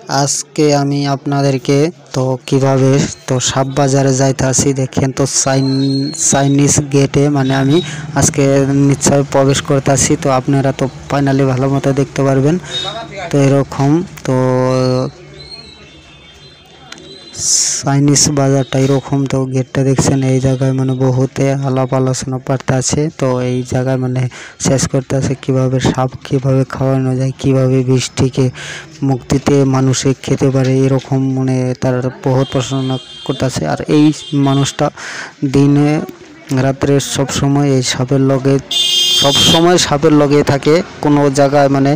আজকে আমি আপনাদেরকে তো কিভাবে তো সাপ বাজারে যাইতাছি দেখেন তো চাইনিজ গেটে মানে আমি আজকে নিশ্চয় প্রবেশ করতেছি। তো আপনারা তো ফাইনালি ভালো মতো দেখতে পারবেন। তো এরকম তো চাইনিজ বাজারটা এরকম। তো গেটটা দেখছেন, এই জায়গায় মানে বহুতে আলাপ আলোচনা করতে আছে। তো এই জায়গায় মানে শেষ করতে আছে কিভাবে সাপ কিভাবে খাওয়ানো যায়, কিভাবে বিষ থেকে মুক্তিতে মানুষে খেতে পারে, এরকম মানে তার বহুত প্রশ্ন করতেছে। আর এই মানুষটা দিনে রাত্রে সবসময় এই সাপের লগে থাকে। কোনো জায়গায় মানে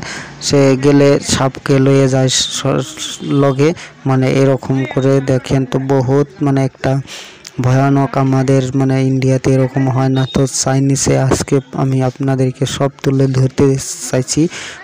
সে গেলে সাপকে লয়ে যায় লগে, মানে এরকম করে দেখেন। তো বহুত মানে একটা ভয়ানক, আমাদের মানে ইন্ডিয়াতে এরকম হয় না। তো চাইনিজে আজকে আমি আপনাদেরকে সব তুলে ধরতে চাইছি।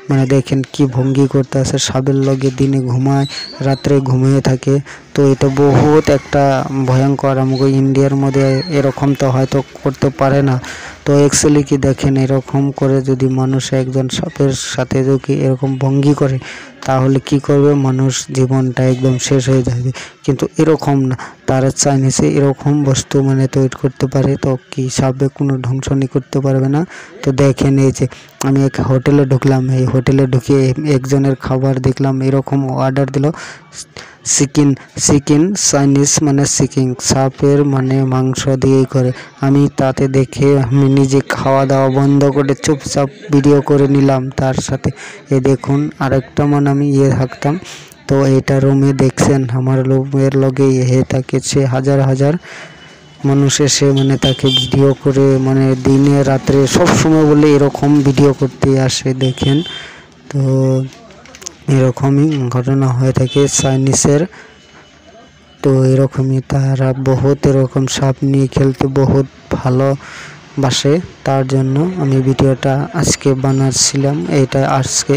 মানে দেখেন কি ভঙ্গি করতে আছে, সাপের লগে দিনে ঘুমায়, রাত্রে ঘুমিয়ে থাকে। তো এটা বহুত একটা ভয়ঙ্কর। আমাকে ইন্ডিয়ার মধ্যে এরকম তো হয়তো করতে পারে না। তো অ্যাকচুয়ালি কি দেখেন, এরকম করে যদি মানুষ একজন সাপের সাথে যদি এরকম ভঙ্গি করে তাহলে কি করবে, মানুষ জীবনটা একদম শেষ হয়ে যাবে। কিন্তু এরকম না, তারা চাইনিজে এরকম বস্তু মানে তৈরি করতে পারে। তো কি সাপে কোনো ধ্বংসনি করতে পারবে না। তো দেখেন, এই যে আমি এক হোটেলে ঢুকলাম, এই হোটেলে ঢুকে একজনের খাবার দেখলাম এরকম অর্ডার দিল চিকেন চাইনিজ মানে চিকেন সাপের মানে মাংস দিয়েই করে। আমি তাতে দেখে আমি নিজে খাওয়া দাওয়া বন্ধ করে চুপচাপ ভিডিও করে নিলাম তার সাথে। এ দেখুন আরেকটা মানে আমি থাকতাম। তো এটা রুমে দেখছেন, আমার রুমের লগে থাকে সে হাজার মানুষ এসে মানে তাকে ভিডিও করে, মানে দিনে রাত্রে সব সময় বলে এরকম ভিডিও করতে আসে দেখেন। তো এরকমই ঘটনা হয়ে থাকে চাইনিজের। তো এরকমই তারা বহুত এরকম সাপ নিয়ে খেলতে বহুত ভালোবাসে। তার জন্য আমি ভিডিওটা আজকে বানাচ্ছিলাম। এইটা আজকে